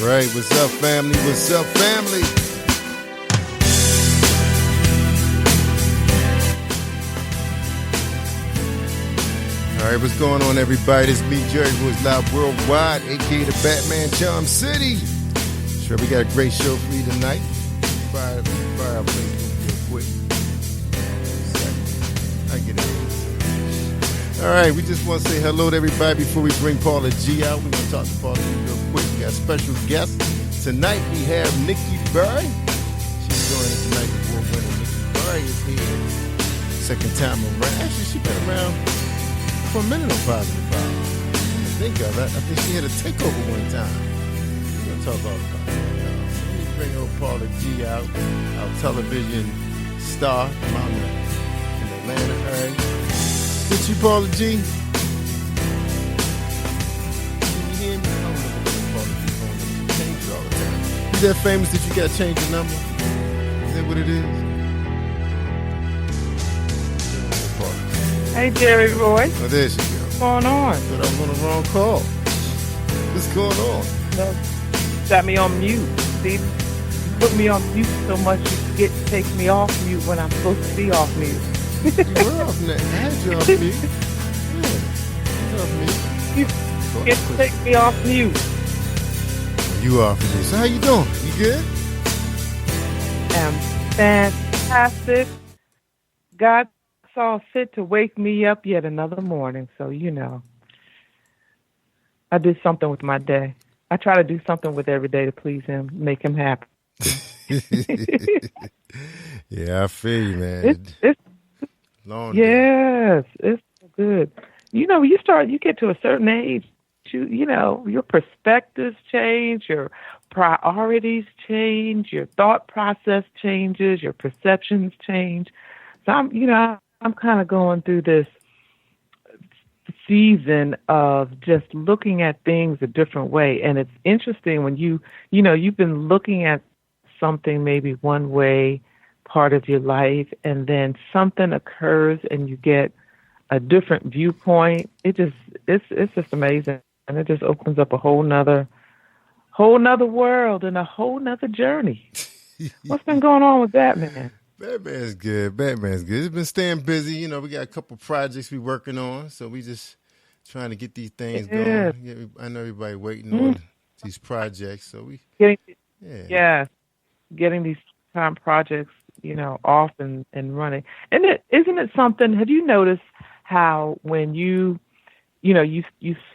right, what's up, family? What's up, family? All right, what's going on, everybody? It's me, Jerry, who is live worldwide, a.k.a. the Batman Charm City. Sure, we got a great show for you tonight. Fire our Facebook real quick. I get it. All right, we just want to say hello to everybody before we bring Paula G out. We're going to talk to Paula G real quick. We got special guests. Tonight we have Nikki Berry. She's joining us tonight. Award-winning Nikki Berry is here. Second time around. Actually, she's been around for a minute on Positive Power. I think of it. I think she had a takeover one time. We're going to talk all about it. So let me bring old Paula G out, our television star from out in Atlanta area. Did you, Paula G? Can you hear me? I don't know what Paula G phone is. You change it all the time. You that famous that you got to change your number? Is that what it is? Hey, Jerry Royce. Oh, there she goes. What's going on? I thought I was on the wrong call. What's going on? No, got me on mute. See, you put me on mute so much you take me off mute when I'm supposed to be off mute. You were off mute. I had you off mute. Yeah, you off mute. You get to take me off mute. You off mute. So how you doing? You good? I'm fantastic. God saw fit to wake me up yet another morning, so I did something with my day. I try to do something with every day to please him, make him happy. Yeah, I feel you, man. It's long yes, it's good. You get to a certain age, your perspectives change, your priorities change, your thought process changes, your perceptions change. So I'm kind of going through this season of just looking at things a different way. And it's interesting when you've been looking at something maybe one way part of your life, and then something occurs and you get a different viewpoint. It's just amazing. And it just opens up a whole nother world and a whole nother journey. What's been going on with Batman? Batman's good. It's been staying busy. We got a couple projects we working on, so we just trying to get these things going. Yeah, I know everybody waiting on these projects, so we getting these time projects, off and running. And isn't it something? Have you noticed how when you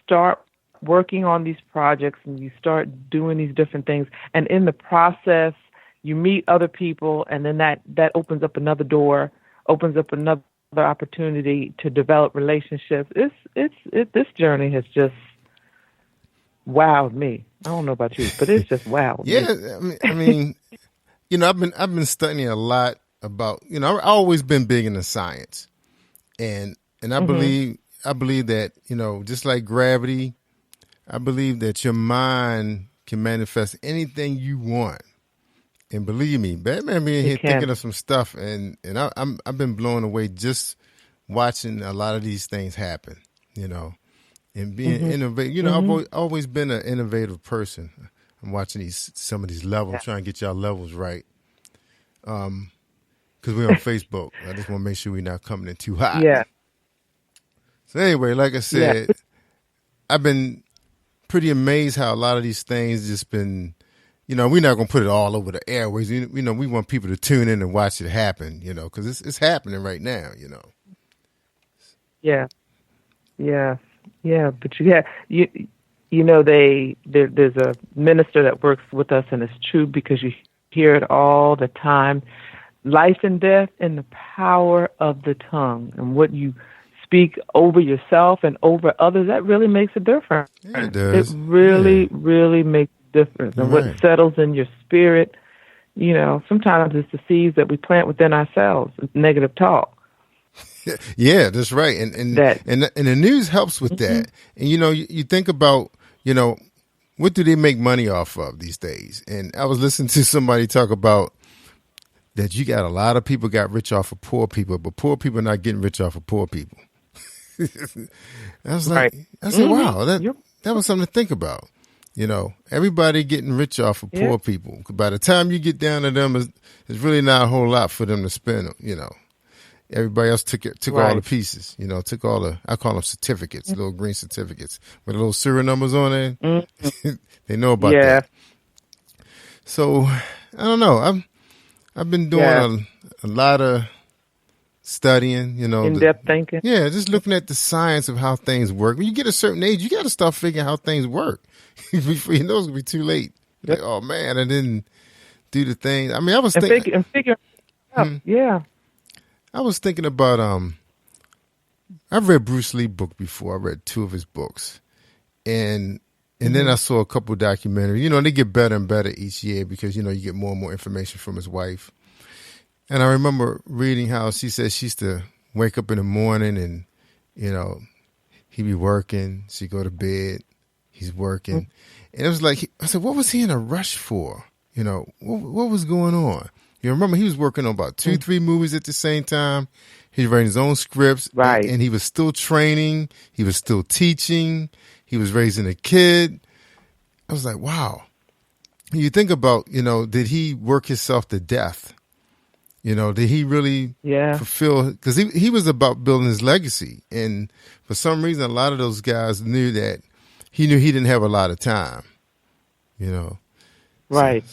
start working on these projects and you start doing these different things, and in the process you meet other people, and then that opens up another door, opens up another opportunity to develop relationships. This journey has just wowed me. I don't know about you, but it's just wowed me. Yeah, I mean, I've been studying a lot about, I've always been big into science, and I believe that, just like gravity, I believe that your mind can manifest anything you want. And believe me, Batman being here thinking of some stuff, and I've been blown away just watching a lot of these things happen, and being innovative. I've always been an innovative person. I'm watching some of these levels, trying to get y'all levels right, because we're on Facebook. I just want to make sure we're not coming in too hot. Yeah. So anyway, like I said, I've been pretty amazed how a lot of these things just been. We're not going to put it all over the airways. We want people to tune in and watch it happen, because it's happening right now, Yeah. But there's a minister that works with us, and it's true because you hear it all the time. Life and death in the power of the tongue, and what you speak over yourself and over others, that really makes a difference. Yeah, it does. It really makes difference, and what settles in your spirit, sometimes it's the seeds that we plant within ourselves. It's negative talk. Yeah, that's right, and the news helps with that. And you think about what do they make money off of these days? And I was listening to somebody talk about that you got a lot of people got rich off of poor people, but poor people are not getting rich off of poor people. I was like, I said, wow, that was something to think about. everybody getting rich off of poor people. By the time you get down to them, it's really not a whole lot for them to spend. Everybody else took all the pieces. Took all I call them certificates, little green certificates with little serial numbers on there. Mm-hmm. They know about that. So I don't know. I've been doing a lot of studying, in-depth thinking. Yeah, just looking at the science of how things work. When you get a certain age, you got to start figuring how things work before you know it's gonna be too late. Like, oh man, I didn't do the thing. I mean, I was thinking. Yeah. I was thinking about. I've read Bruce Lee book before. I read 2 of his books, and then I saw a couple of documentaries. They get better and better each year because you get more and more information from his wife. And I remember reading how she said she used to wake up in the morning and, he'd be working. She'd go to bed. He's working. And it was like, I said, what was he in a rush for? What was going on? You remember he was working on about 2-3 movies at the same time. He was writing his own scripts. Right. And he was still training. He was still teaching. He was raising a kid. I was like, wow. You think about, did he work himself to death? Did he really fulfill? Because he was about building his legacy. And for some reason, a lot of those guys knew that he didn't have a lot of time, Right,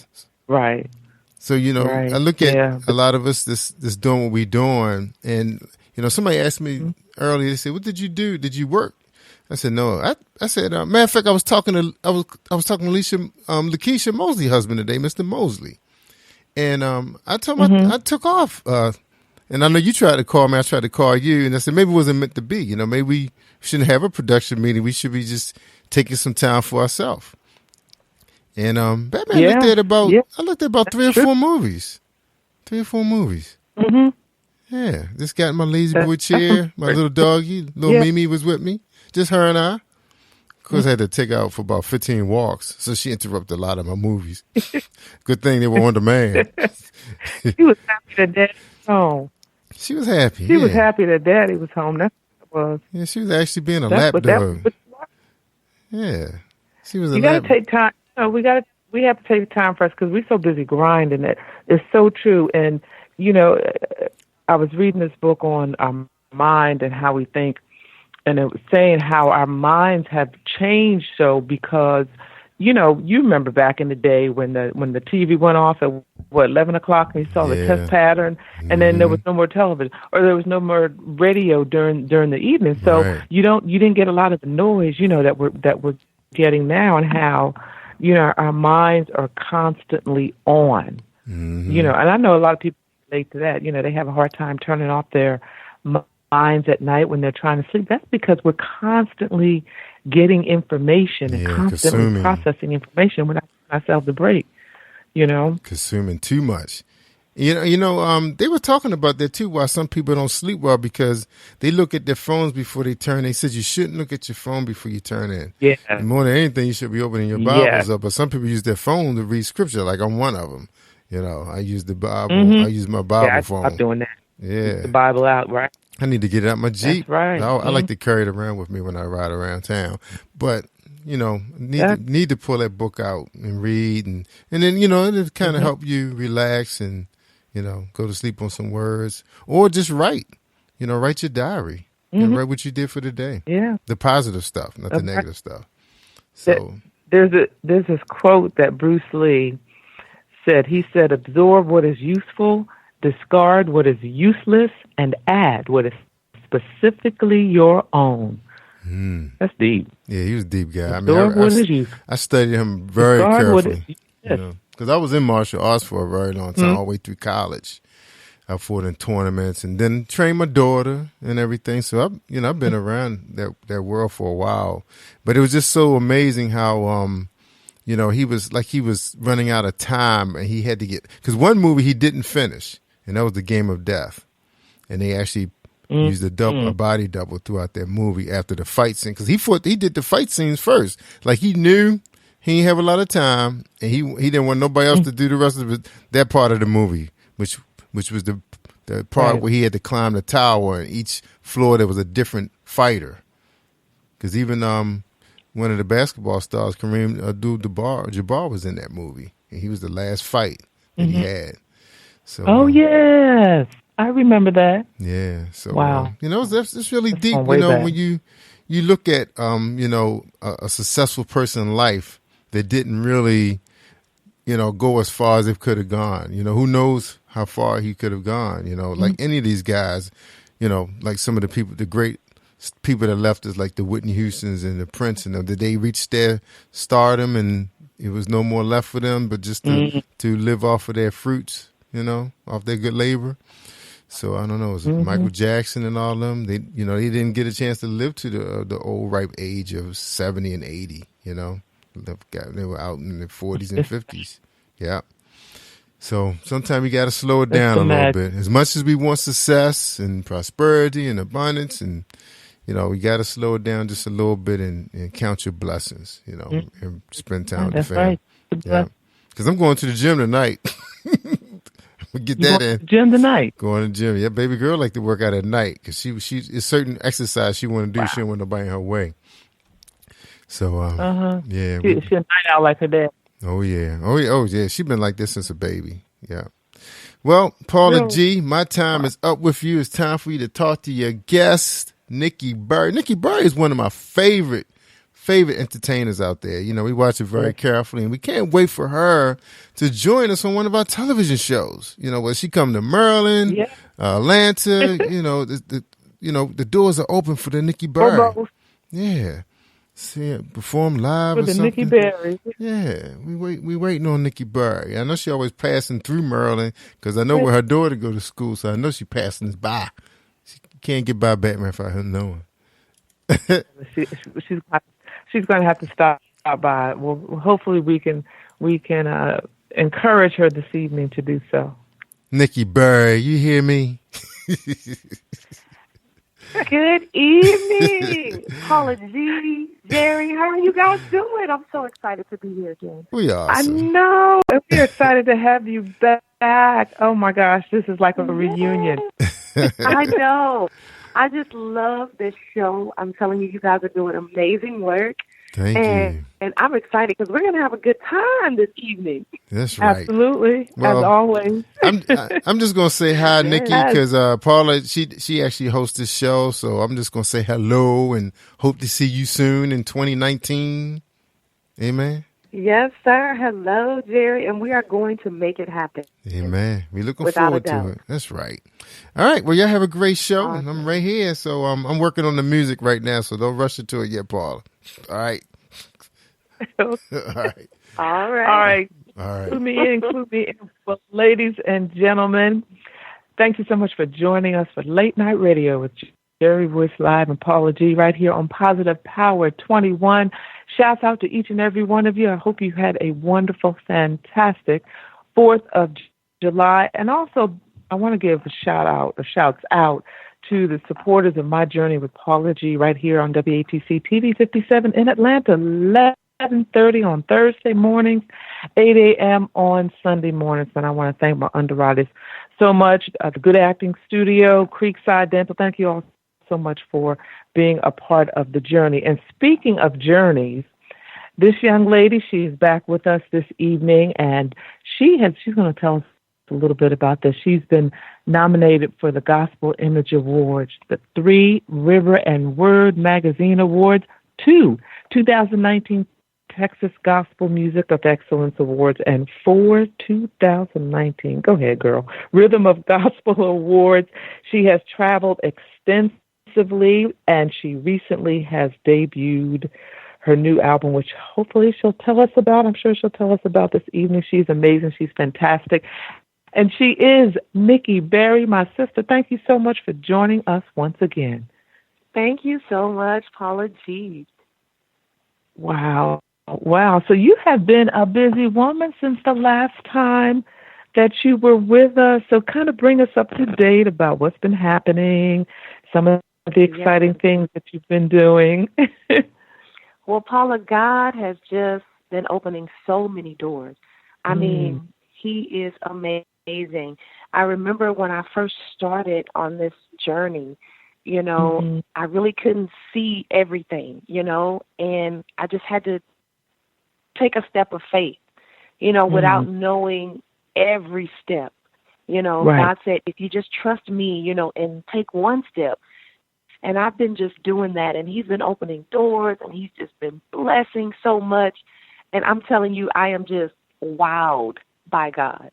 right. So, I look at a lot of us this doing what we're doing. And, somebody asked me earlier, they said, what did you do? Did you work? I said, no. I said, matter of fact, I was talking to Lakeisha Mosley's husband today, Mr. Mosley. And I told him I took off. And I know you tried to call me. I tried to call you. And I said, maybe it wasn't meant to be. Maybe we shouldn't have a production meeting. We should be just taking some time for ourselves. And Batman looked at about 3 or 4 movies. 3 or 4 movies. Mm-hmm. Yeah. Just got in my lazy boy chair. My little doggy, little Mimi was with me. Just her and I. Of course, I had to take her out for about 15 walks, so she interrupted a lot of my movies. Good thing they were on demand. She was happy that Daddy was home. She was happy. She was happy that Daddy was home. That's what it was. Yeah, she was actually being a lap dog. Yeah, she was a lap dog. You got to take time. We have to take time for us because we're so busy grinding it. It's so true. And, I was reading this book on our mind and how we think. And it was saying how our minds have changed so because, you remember back in the day when the TV went off at 11 o'clock and you saw the test pattern, and then there was no more television or there was no more radio during the evening. So you didn't get a lot of the noise, that we're getting now, and how, our minds are constantly on. Mm-hmm. And I know a lot of people relate to that. They have a hard time turning off their minds at night when they're trying to sleep. That's because we're constantly getting information and constantly processing information without giving ourselves a break, Consuming too much. They were talking about that too, why some people don't sleep well because they look at their phones before they turn. They said you shouldn't look at your phone before you turn in. Yeah. And more than anything, you should be opening your Bibles up. But some people use their phone to read scripture, like I'm one of them. I use the Bible. I use my Bible phone. I'm doing that. Yeah. The Bible out, right? I need to get it out my Jeep. That's right. I like to carry it around with me when I ride around town. But, need to pull that book out and read. And then, it'll kind of help you relax and, go to sleep on some words. Or just write. Write your diary. Write what you did for the day. Yeah. The positive stuff, not the negative stuff. So there's this quote that Bruce Lee said. He said, absorb what is useful, discard what is useless, and add what is specifically your own. That's deep. Yeah, he was a deep guy. I studied him very carefully. Because I was in martial arts for a very long time, all the way through college. I fought in tournaments and then trained my daughter and everything. So I've been around that world for a while. But it was just so amazing how he was running out of time and he had to because one movie he didn't finish, and that was The Game of Death. And they actually used a body double throughout that movie after the fight scene. Because he did the fight scenes first. Like he knew he didn't have a lot of time and he didn't want nobody else to do the rest of that part of the movie, which was the part where he had to climb the tower and each floor there was a different fighter. Because even one of the basketball stars, Kareem Abdul-Jabbar, was in that movie. And he was the last fight that he had. So, yes, I remember that. Yeah. So, wow. That's really deep. When you look at, a successful person in life that didn't really, go as far as it could have gone. Who knows how far he could have gone, like any of these guys, like some of the people, the great people that left us, like the Whitney Houstons and the Prince, did they reach their stardom and it was no more left for them but just to live off of their fruits, off their good labor. So I don't know. It was Michael Jackson and all them. They didn't get a chance to live to the old ripe age of 70 and 80. They were out in their 40s and 50s. Yeah. So sometimes you got to slow it down a little bit. As much as we want success and prosperity and abundance, and we got to slow it down just a little bit and count your blessings. And spend time with the family. Right. Yeah. Because I'm going to the gym tonight. Get that in. Gym tonight. Going to the gym. Yeah, baby girl like to work out at night because she it's certain exercise she want to do. Wow. She don't want nobody in her way. So yeah, she's a night owl like her dad. Oh yeah. She's been like this since a baby. Yeah. Well, Paula G, my time is up with you. It's time for you to talk to your guest, Nikki Berry. Nikki Berry is one of my favorite entertainers out there. We watch it very carefully, and we can't wait for her to join us on one of our television shows. Where she come to Maryland, Atlanta. The doors are open for the Nikki Berry. Yeah, see it perform live with or the something. Nikki Berry. Yeah, we waiting on Nikki Berry. I know she always passing through Maryland because I know where her daughter go to school, so I know she passing us by. She can't get by Batman without her knowing. She's going to have to stop by. Well, hopefully we can encourage her this evening to do so. Nikki Berry, you hear me? Good evening, Paula G, Jerry. How are you guys doing? I'm so excited to be here again. We are. I know. We're excited to have you back. Oh my gosh, this is like a reunion. I know. I just love this show. I'm telling you, you guys are doing amazing work. Thank you. And I'm excited because we're going to have a good time this evening. That's right. Absolutely, as always. I'm just going to say hi, Nikki, because Paula, she actually hosts this show. So I'm just going to say hello and hope to see you soon in 2019. Amen. Yes, sir. Hello, Jerry. And we are going to make it happen. Amen. We're looking forward to it. That's right. All right. Well, y'all have a great show. Awesome. I'm right here. So I'm working on the music right now. So don't rush into it yet, Paula. All right. All right. Include me in. Well, ladies and gentlemen, thank you so much for joining us for Late Night Radio with Jerry Royce Live and Paula G right here on Positive Power 21. Shouts out to each and every one of you. I hope you had a wonderful, fantastic 4th of July. And also, I want to give shouts out to the supporters of my journey with Paula G right here on WATC TV 57 in Atlanta, 11:30 on Thursday mornings, 8 a.m. on Sunday mornings. And I want to thank my underwriters so much. The Good Acting Studio, Creekside Dental, thank you all so much for being a part of the journey. And speaking of journeys, this young lady, she's back with us this evening, and she's going to tell us a little bit about this. She's been nominated for the Gospel Image Awards, the 3 River and Word Magazine Awards, 2 2019 Texas Gospel Music of Excellence Awards, and 4 2019, go ahead, girl, Rhythm of Gospel Awards. She has traveled extensively, and she recently has debuted her new album, which hopefully she'll tell us about. I'm sure she'll tell us about this evening. She's amazing. She's fantastic. And she is Nikki Berry, my sister. Thank you so much for joining us once again. Thank you so much, Paula G. Wow. So you have been a busy woman since the last time that you were with us. So kind of bring us up to date about what's been happening, some of the exciting things that you've been doing. Well, Paula, God has just been opening so many doors. I mean, He is amazing. I remember when I first started on this journey, I really couldn't see everything, and I just had to take a step of faith, without knowing every step. Right. God said, if you just trust me, and take one step. And I've been just doing that, and he's been opening doors, and he's just been blessing so much. And I'm telling you, I am just wowed by God.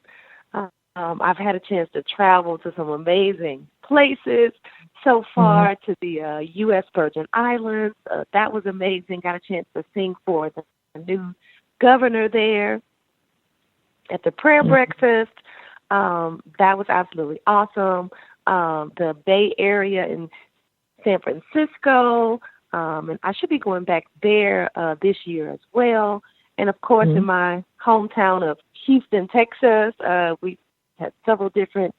I've had a chance to travel to some amazing places so far, to the U.S. Virgin Islands. That was amazing. Got a chance to sing for the new governor there at the prayer breakfast. That was absolutely awesome. The Bay Area in San Francisco, and I should be going back there this year as well. And, of course, in my hometown of Houston, Texas, we had several different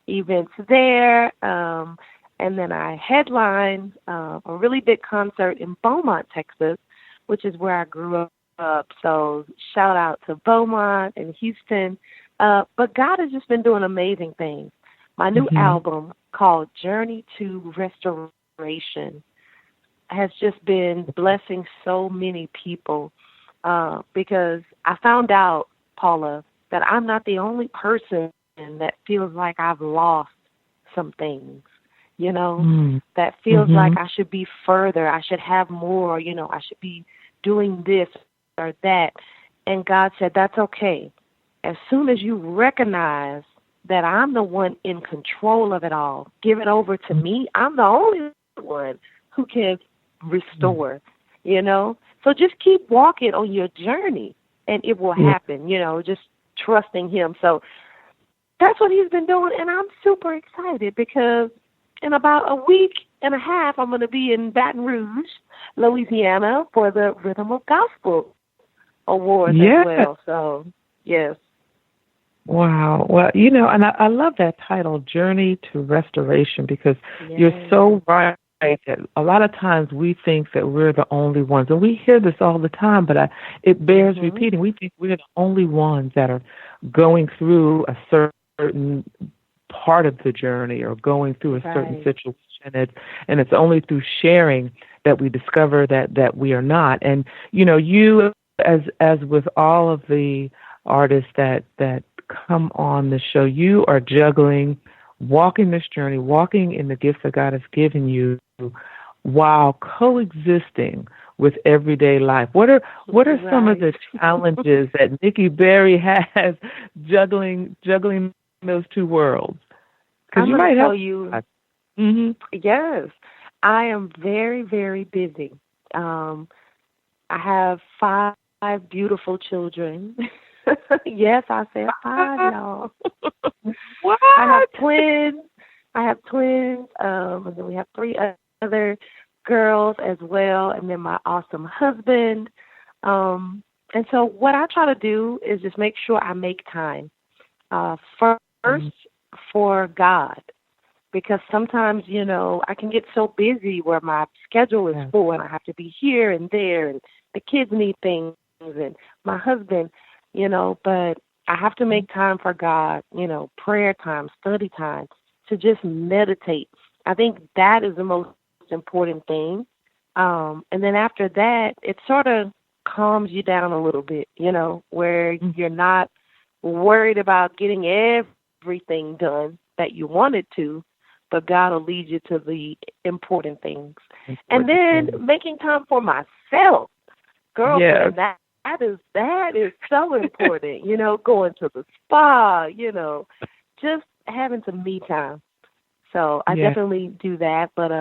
events there. And then I headlined a really big concert in Beaumont, Texas, which is where I grew up. So shout out to Beaumont and Houston. But God has just been doing amazing things. My new album called Journey to Restoration has just been blessing so many people because I found out, Paula, that I'm not the only person that feels like I've lost some things, that feels like I should be further, I should have more, I should be doing this or that. And God said, that's okay. As soon as you recognize that I'm the one in control of it all, give it over to me, I'm the only one who can restore, So just keep walking on your journey, and it will happen, just trusting him. So that's what he's been doing, and I'm super excited because in about a week and a half, I'm going to be in Baton Rouge, Louisiana, for the Rhythm of Gospel Awards as well. So, yes. Wow. Well, and I love that title, Journey to Restoration, because you're so right that a lot of times we think that we're the only ones, and we hear this all the time, but it bears repeating. We think we're the only ones that are going through a certain part of the journey or going through a certain situation, and it's only through sharing that we discover that we are not. And, you, as with all of the artists that come on the show, you are juggling, walking this journey, walking in the gifts that God has given you while coexisting with everyday life. What are some of the challenges that Nikki Berry has juggling those two worlds? Because you might tell you. Yes, I am very, very busy. I have 5 beautiful children. Yes, I said 5, y'all. What? I have twins. And then we have 3 other girls as well, and then my awesome husband. And so what I try to do is just make sure I make time first for God, because sometimes, I can get so busy where my schedule is full and I have to be here and there, and the kids need things, and my husband, but I have to make time for God, prayer time, study time, to just meditate. I think that is the most important thing. And then after that, it sort of calms you down a little bit, where you're not worried about getting everything done that you wanted to, but God will lead you to the important things. And then making time for myself, girlfriend, that is so important, going to the spa, just having some me time. So I definitely do that, but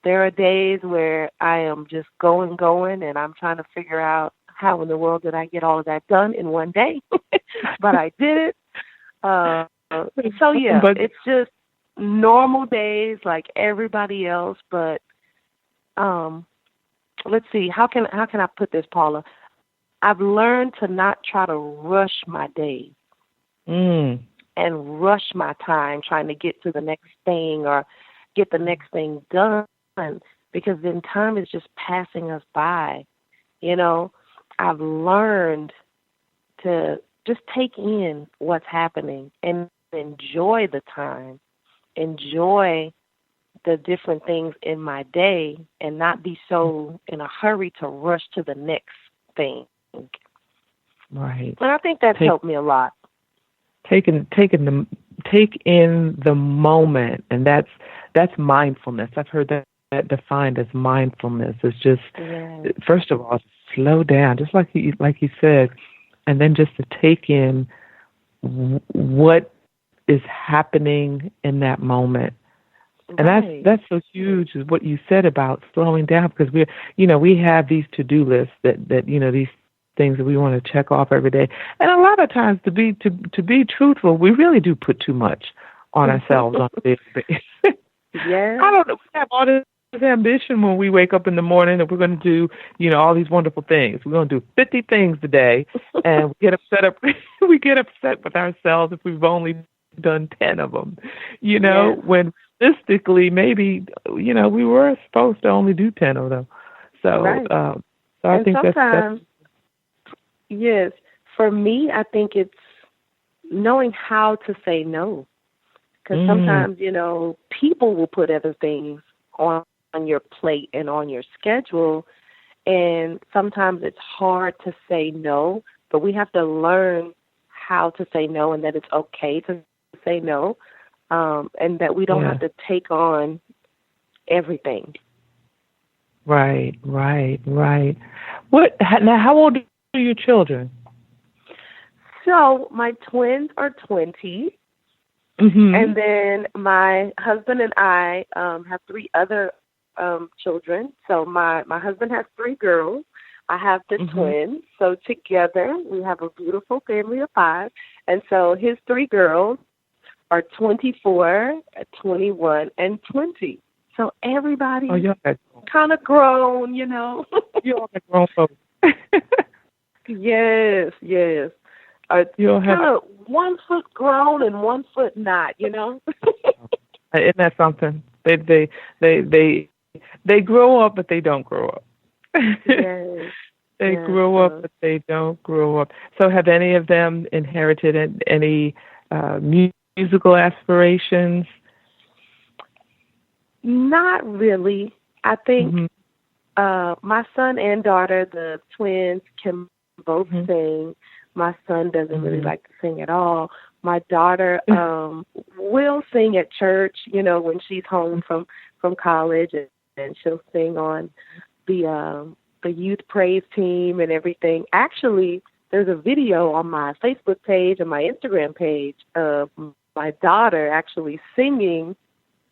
there are days where I am just going, and I'm trying to figure out how in the world did I get all of that done in one day, but I did it. It's just normal days like everybody else, but let's see, how can I put this, Paula? I've learned to not try to rush my day and rush my time trying to get to the next thing or get the next thing done, because then time is just passing us by. I've learned to just take in what's happening and enjoy the time, enjoy the different things in my day and not be so in a hurry to rush to the next thing. Right. And I think that's helped me a lot. Take in the moment, and that's mindfulness. I've heard that defined as mindfulness. It's just first of all, slow down, just like you said, and then just to take in what is happening in that moment. And that's so huge, is what you said about slowing down, because we have these to-do lists that these things that we want to check off every day. And a lot of times, to be truthful, we really do put too much on ourselves on a daily basis. Yeah. I don't know. We have all this ambition when we wake up in the morning that we're going to do, all these wonderful things. We're going to do 50 things today, and we get upset with ourselves if we've only done 10 of them. When realistically, maybe, we were supposed to only do 10 of them. So, right. So I think sometimes, yes, for me, I think it's knowing how to say no. Because sometimes, people will put other things on your plate and on your schedule, and sometimes it's hard to say no, but we have to learn how to say no, and that it's okay to say no, and that we don't have to take on everything. Right. Now, how old are your children? So my twins are 20. And then my husband and I have 3 other children. So my husband has 3 girls. I have the twins. So together we have a beautiful family of 5. And so his 3 girls are 24, 21, and 20. So everybody kind of grown, You all got grown folks. Yes. Kind of 1 foot grown and 1 foot not, Isn't that something? They grow up, but they don't grow up. Yes. They grow up, but they don't grow up. So have any of them inherited any musical aspirations? Not really. I think my son and daughter, the twins, can both sing. My son doesn't really like to sing at all. My daughter will sing at church, when she's home from college, and she'll sing on the youth praise team and everything. Actually, there's a video on my Facebook page and my Instagram page of my daughter actually singing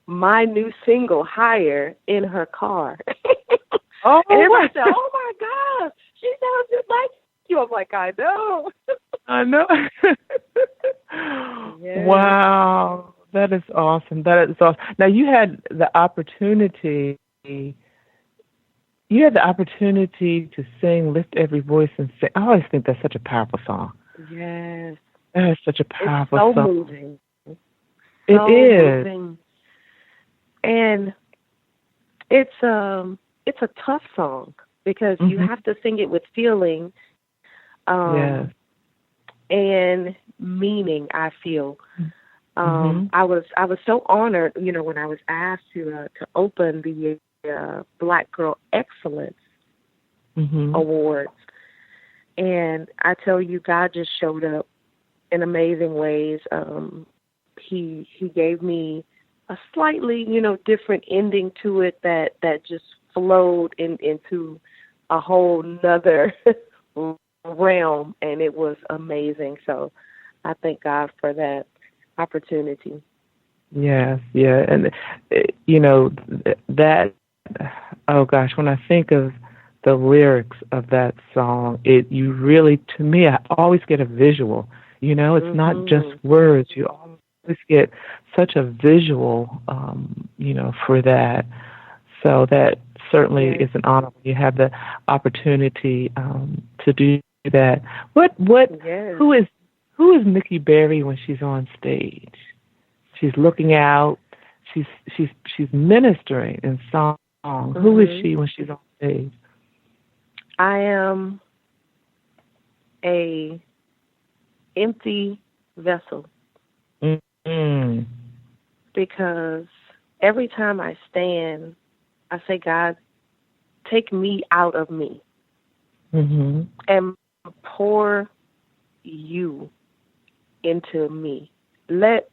my new single, Higher, in her car. Oh, and everybody said, "Oh my God, she sounds just like you." I'm like, I know. I know. Wow, that is awesome. Now you had the opportunity. You had the opportunity to sing "Lift Every Voice" and sing. I always think that's such a powerful song. Yes, that is such a powerful song. So moving. It is. Moving. And it's a tough song because you have to sing it with feeling. And meaning, I feel. I was so honored, when I was asked to open the Black Girl Excellence Awards, and I tell you, God just showed up in amazing ways. He gave me a slightly, different ending to it that just flowed into a whole nother realm, and it was amazing. So I thank God for that opportunity. Yes, yeah. And, that, oh gosh, when I think of the lyrics of that song, you really, to me, I always get a visual. It's not just words. You always get such a visual, for that. So that certainly is an honor when you have the opportunity to do that. Who is Nikki Berry when she's on stage? She's looking out. She's ministering in song. Who is she when she's on stage? I am a empty vessel. Because every time I stand, I say, God, take me out of me and pour you into me. Let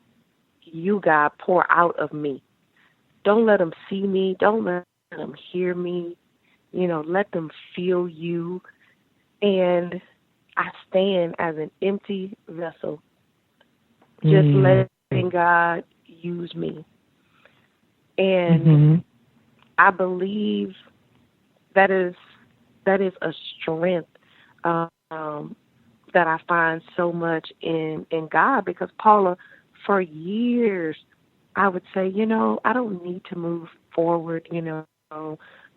you, God, pour out of me. Don't let them see me. Don't let them hear me. Let them feel you. And I stand as an empty vessel, just letting God use me. And I believe that is a strength that I find so much in God, because Paula, for years, I would say, I don't need to move forward,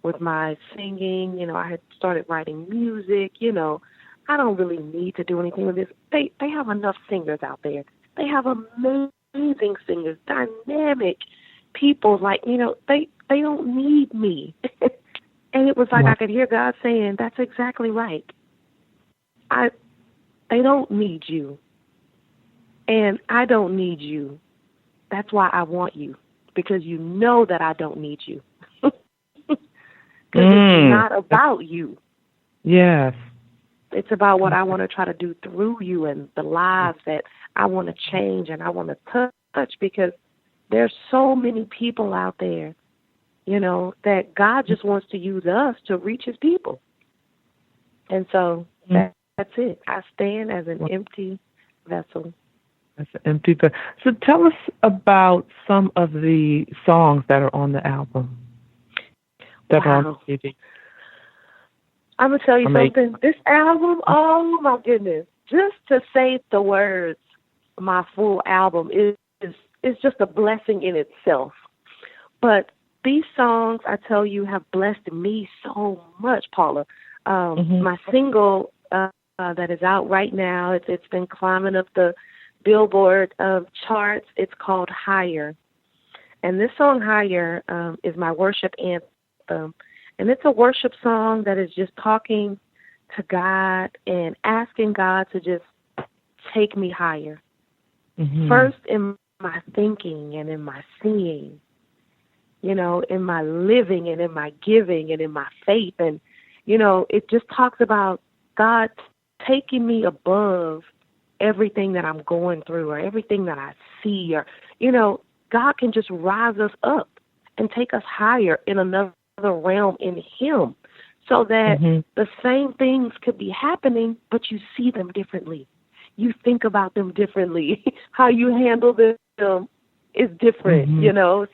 with my singing. I had started writing music, I don't really need to do anything with this. They have enough singers out there. They have amazing singers, dynamic people, like, they don't need me. And it was like I could hear God saying, that's exactly right. They don't need you. And I don't need you. That's why I want you, because you know that I don't need you. Because it's not about you. Yes. It's about what I want to try to do through you and the lives that I want to change and I want to touch, because there's so many people out there, that God just wants to use us to reach his people. And so that's it. I stand as an empty vessel. That's an empty vessel. So tell us about some of the songs that are on the album. That are on the CD. I'm going to tell you something. This album, oh my goodness, just to say the words, my full album is just a blessing in itself. But these songs, I tell you, have blessed me so much, Paula. My single that is out right now, it's been climbing up the Billboard charts. It's called Higher. And this song, Higher, is my worship anthem. And it's a worship song that is just talking to God and asking God to just take me higher. First in my thinking and in my seeing, in my living and in my giving and in my faith. And, it just talks about God taking me above everything that I'm going through or everything that I see, or, God can just rise us up and take us higher in another realm in him, so that the same things could be happening, but you see them differently. You think about them differently. How you handle them is different,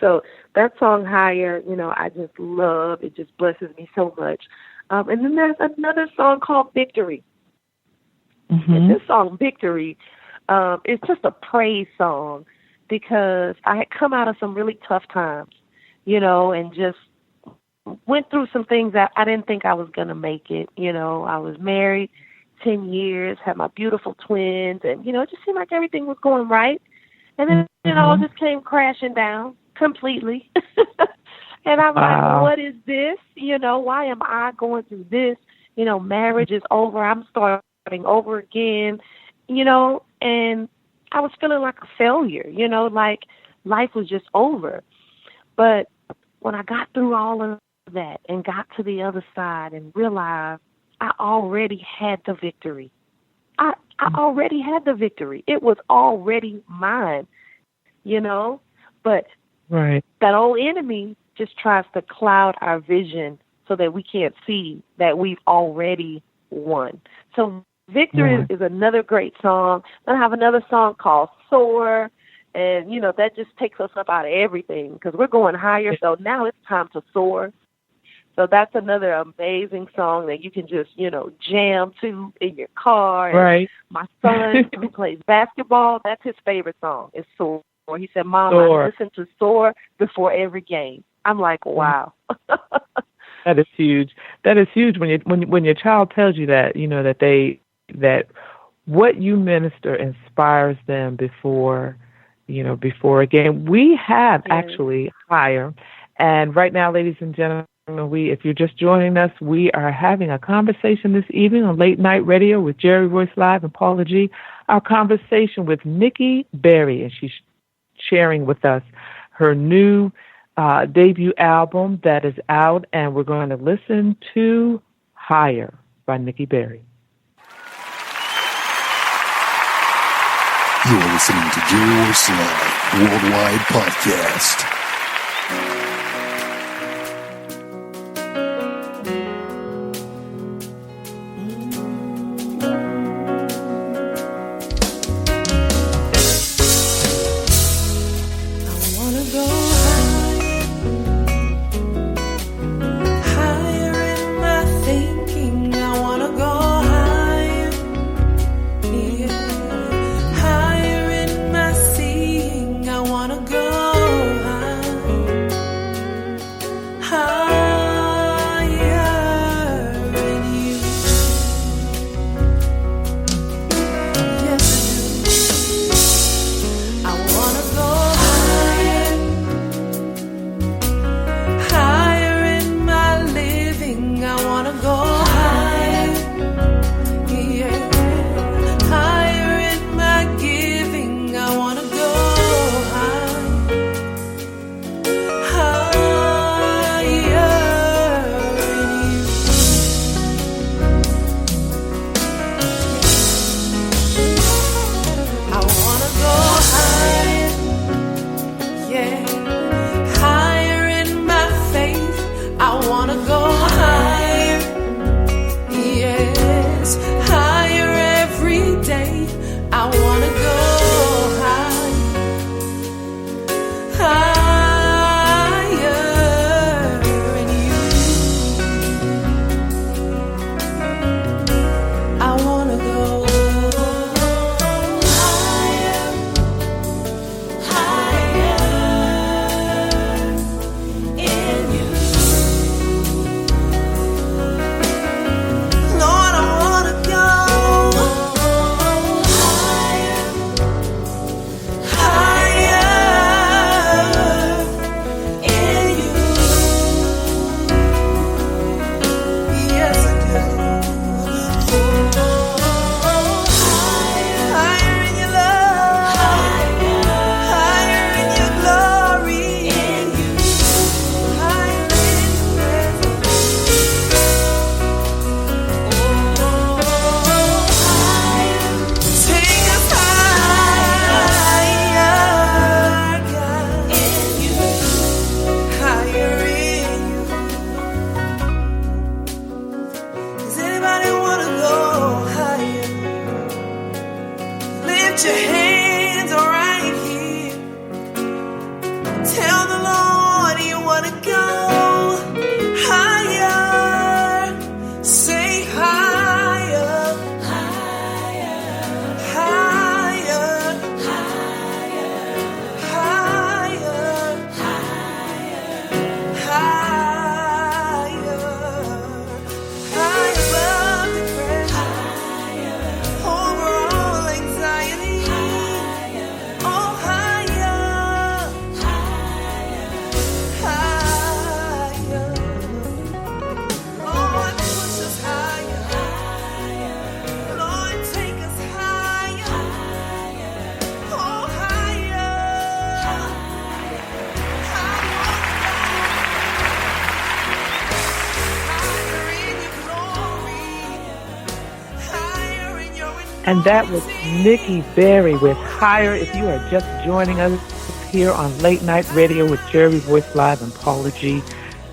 So that song, Higher, I just love. It just blesses me so much. And then there's another song called Victory. And this song, Victory, is just a praise song, because I had come out of some really tough times, and just went through some things that I didn't think I was going to make it. I was married 10 years, had my beautiful twins, and, it just seemed like everything was going right. And then it all just came crashing down completely. And I'm like, what is this? Why am I going through this? Marriage is over. I'm starting over again, and I was feeling like a failure, like life was just over. But when I got through all of that and got to the other side and realized I already had the victory. I already had the victory. It was already mine, but that old enemy just tries to cloud our vision so that we can't see that we've already won. So Victory is another great song. Then I have another song called Soar. And, that just takes us up out of everything, because we're going higher. So now it's time to soar. So that's another amazing song that you can just, jam to in your car. And my son, who plays basketball, that's his favorite song, is Soar. He said, Mom, I listen to Soar before every game. I'm like, wow. That is huge. That is huge when your child tells you that, that what you minister inspires them before a game. We have actually Higher. And right now, ladies and gentlemen, if you're just joining us, we are having a conversation this evening on Late Night Radio with Jerry Royce Live and Paula G. Our conversation with Nikki Berry, and she's sharing with us her new debut album that is out, and we're going to listen to Higher by Nikki Berry. You're listening to Jerry Royce Live Worldwide Podcast. And that was Nikki Berry with Higher. If you are just joining us here on Late Night Radio with Jerry Royce Live and Paula G,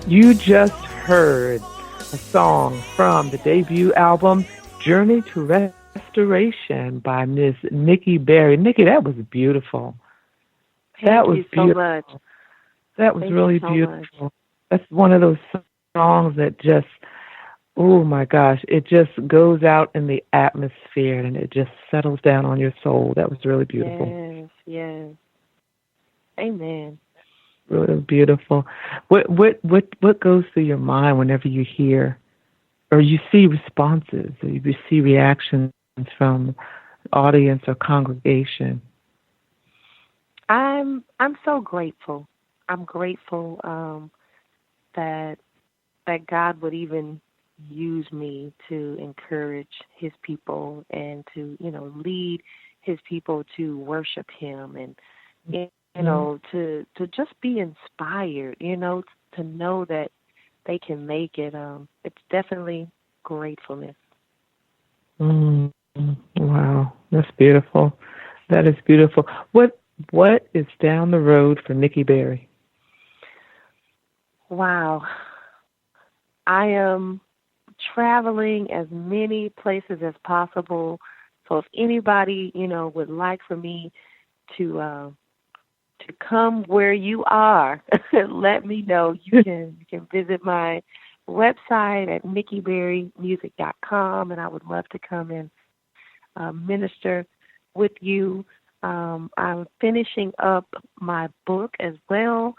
you just heard a song from the debut album, Journey to Restoration by Miss Nikki Berry. Nikki, that was beautiful. Thank you so much. That was really beautiful. That's one of those songs that just, oh my gosh, it just goes out in the atmosphere and it just settles down on your soul. That was really beautiful. Yes. Amen. Really beautiful. What goes through your mind whenever you hear or you see responses or you see reactions from audience or congregation? I'm so grateful. I'm grateful that God would even use me to encourage his people and to, lead his people to worship him. And know, to just be inspired, you know, to know that they can make it. It's definitely gratefulness. Wow, that's beautiful. That is beautiful. What is down the road for Nikki Berry? Wow. I am traveling as many places as possible. So if anybody, you know, would like for me to come where you are, let me know. You can visit my website at nikkiberrymusic.com, and I would love to come and minister with you. I'm finishing up my book as well.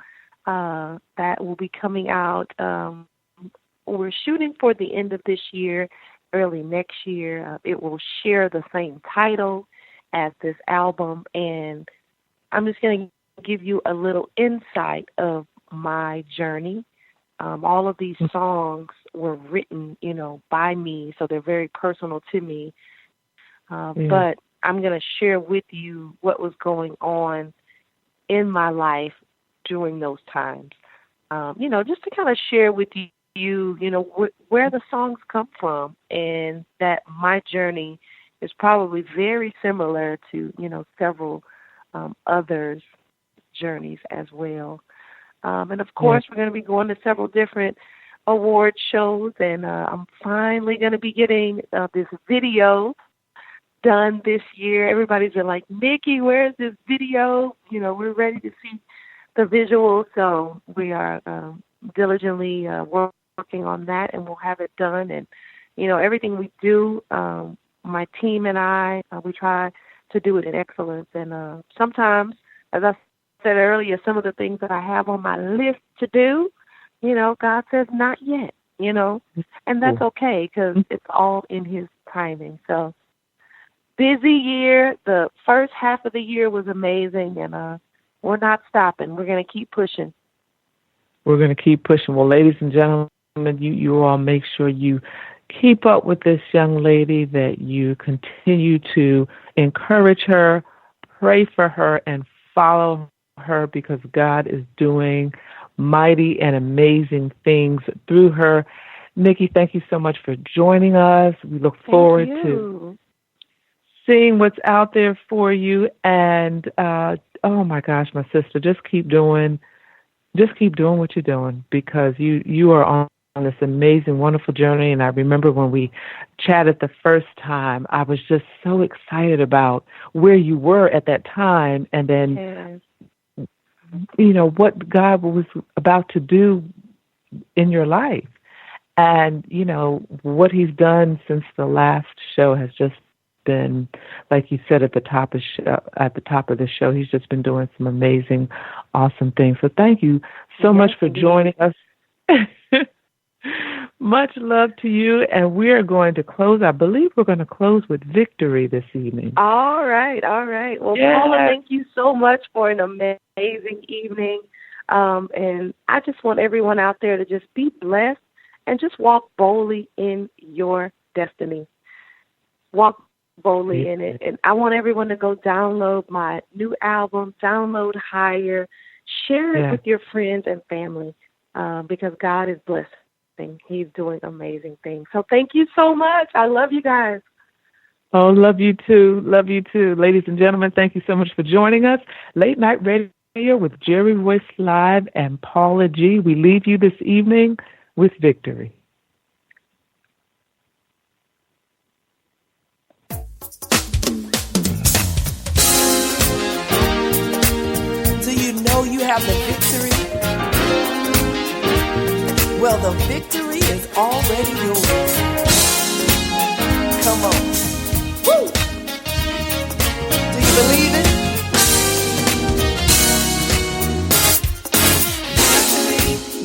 That will be coming out. We're shooting for the end of this year, early next year. It will share the same title as this album, and I'm just going to give you a little insight of my journey. All of these songs were written, you know, by me, so they're very personal to me. But I'm going to share with you what was going on in my life during those times. You know, just to kind of share with you, you know, where the songs come from, and that my journey is probably very similar to, you know, several others' journeys as well. And of course, we're going to be going to several different award shows, and I'm finally going to be getting this video done this year. Everybody's been like, Nikki, where's this video? You know, we're ready to see the visual, so we are diligently working on that, and we'll have it done. And, you know, everything we do, my team and I, we try to do it in excellence. And sometimes, as I said earlier, some of the things that I have on my list to do, you know, God says not yet, you know, and that's okay, because it's all in His timing. So busy year. The first half of the year was amazing, and we're not stopping. We're going to keep pushing. We're going to keep pushing. Well, ladies and gentlemen, you all make sure you keep up with this young lady, that you continue to encourage her, pray for her, and follow her, because God is doing mighty and amazing things through her. Nikki, thank you so much for joining us. We look forward to seeing what's out there for you. And oh my gosh, my sister, just keep doing what you're doing, because you are on this amazing, wonderful journey. And I remember when we chatted the first time, I was just so excited about where you were at that time, and then you know what God was about to do in your life. And you know what He's done since the last show has just been, like you said at the top of the show, He's just been doing some amazing, awesome things. So thank you so much for joining us. Much love to you, and we are going to close. I believe we're going to close with Victory this evening. All right. Well, Paula, thank you so much for an amazing evening. And I just want everyone out there to just be blessed and just walk boldly in your destiny. Walk boldly in it. And I want everyone to go download my new album, Download Higher, share it with your friends and family, because God is blessing. He's doing amazing things. So thank you so much. I love you guys. Oh, love you too. Love you too. Ladies and gentlemen, thank you so much for joining us. Late Night Radio with Jerry Royce Live and Paula G. We leave you this evening with Victory. Do you know you have the victory? Well, the victory is already yours. Come on. Woo! Do you believe it?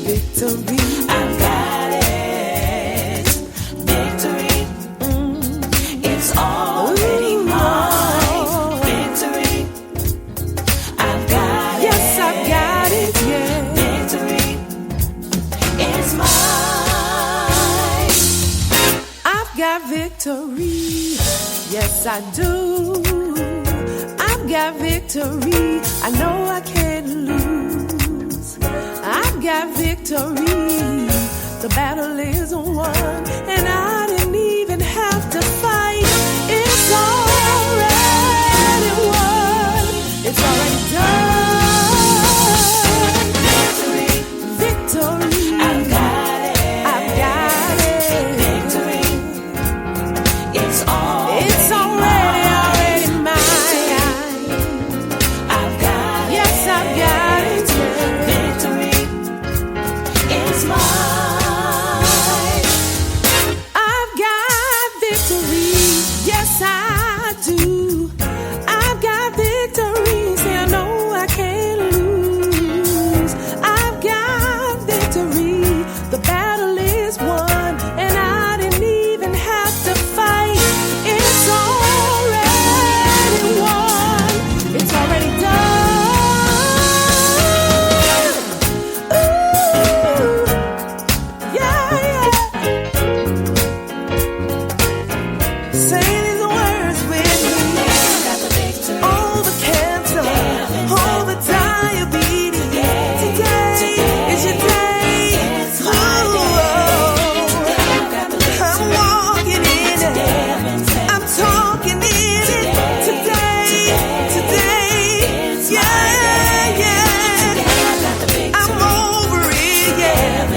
Victory. I've got it. Victory. It's already mine. Victory. I've got it. Yes, I've got it. Yeah. Victory. It's mine. I've got victory. Yes, I do. I've got victory. I know I can't lose. I've got victory. The battle is won, and I didn't even have to fight. It's already won. It's already done. Victory. I've got it. Victory. It's already mine. I've got it. Yes, I've got it. Victory. It's mine. I've got victory. Yes, I do. I've got victory. Say I know I can't lose. I've got victory. The battle is won, and I didn't even have to fight. It's already won. It's already done. Ooh, yeah, yeah. Say these words with me. All the cancer, all the diabetes. Today is your day. I'm walking in it. I'm talking in it. Today, yeah, yeah. I'm over it, yeah.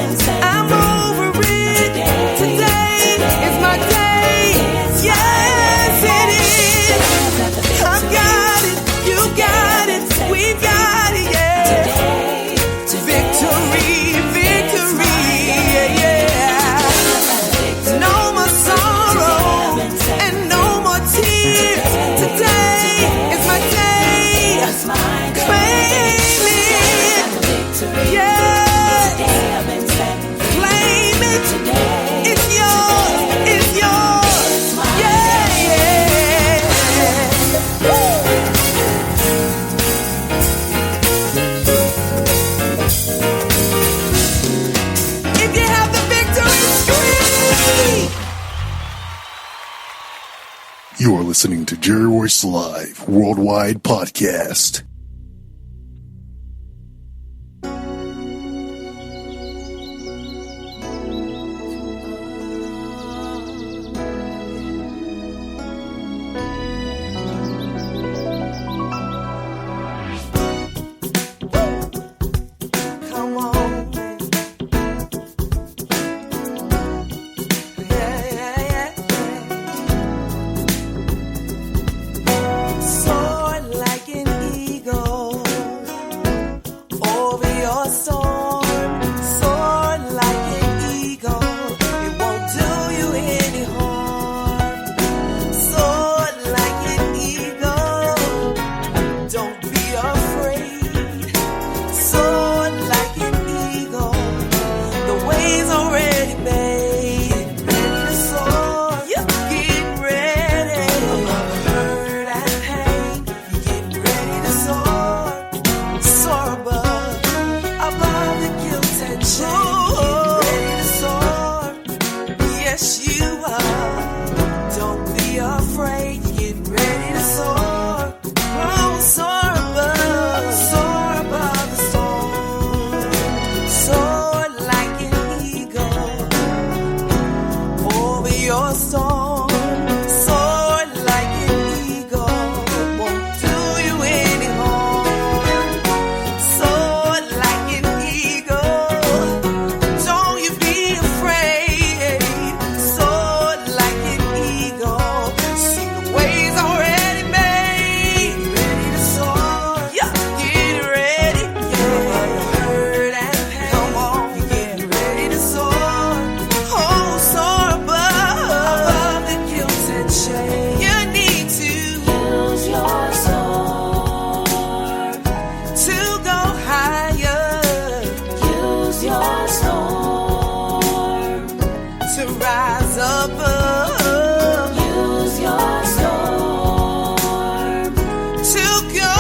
I'm over it. Today is my day. Yes, it is. I've got it. You got it. We've got it, yeah. Victory, victory, yeah, yeah. No more sorrow and no more tears. Today is my day. Claim it. Yeah. Claim it. It's yours. It's yours. Yeah, yeah. If you have the victory, scream. You are listening to Jerry Royce Live Worldwide Podcast. Come on, yeah, yeah, yeah. Soar like an eagle over your storm. Soar like an eagle, it won't do you any harm. Soar like an eagle, don't be afraid. Soar like an eagle, the way's already made. Ready to soar, you're getting ready. Above hurt and pain, you're getting ready to soar. Soar above the guilt and shame. Ready to soar, yes you are. Don't be afraid, you're getting ready to soar. Oh, soar above the storm. Soar like an eagle over your storm. Soar like an eagle, won't do you any harm. Soar like an eagle, don't you be afraid. Soar like an eagle, see the way's already made. Ready to soar, yeah, get ready, yeah. Hurt and pain, come on, get ready to soar. Oh, soar above the guilt and shame. You need to use your storm to go higher. Use your storm to rise above. Use your storm to go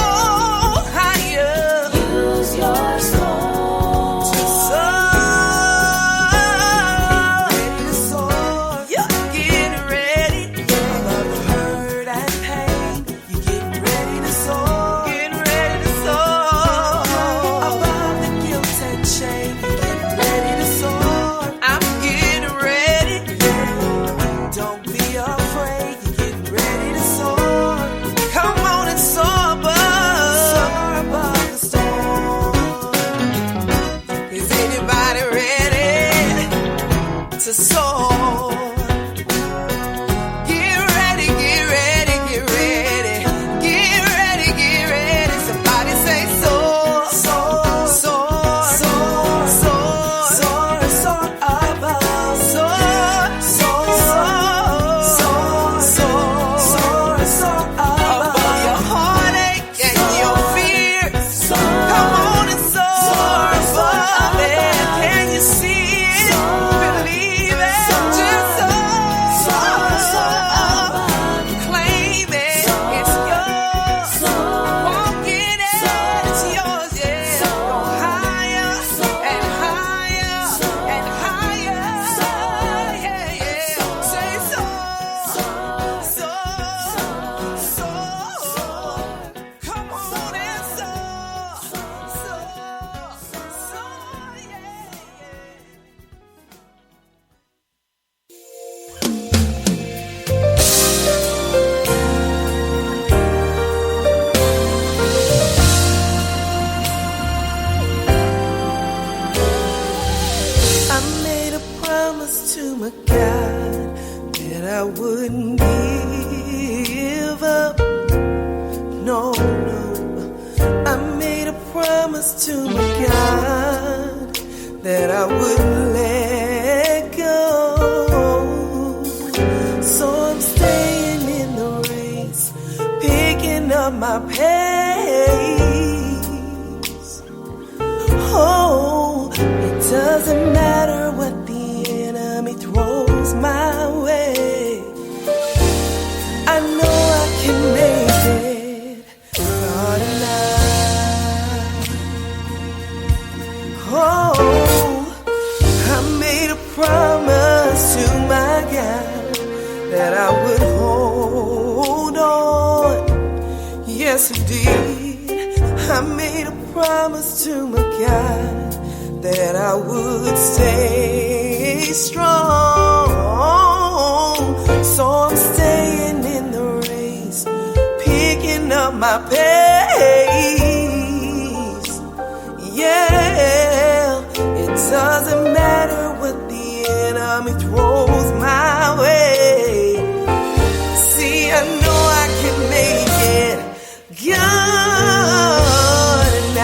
higher. Use your storm to soar. Ready to soar, yeah, get ready. no. I made a promise to my God that I wouldn't let go. So I'm staying in the race, picking up my pace. Oh, it doesn't matter what the enemy throws my way. I know I can make it, God and I made a promise to my God that I would hold on. Yes, I did. I made a promise to my God that I would stay strong. So I'm staying in the race, picking up my pace. Yeah, it doesn't matter what the enemy throws my way. See, I know I can make it, God, and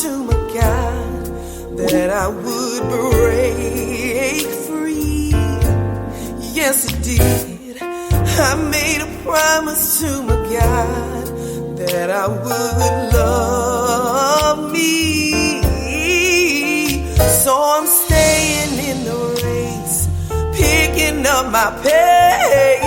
to my God that I would break free. Yes, I did. I made a promise to my God that I would love me. So I'm staying in the race, picking up my pace.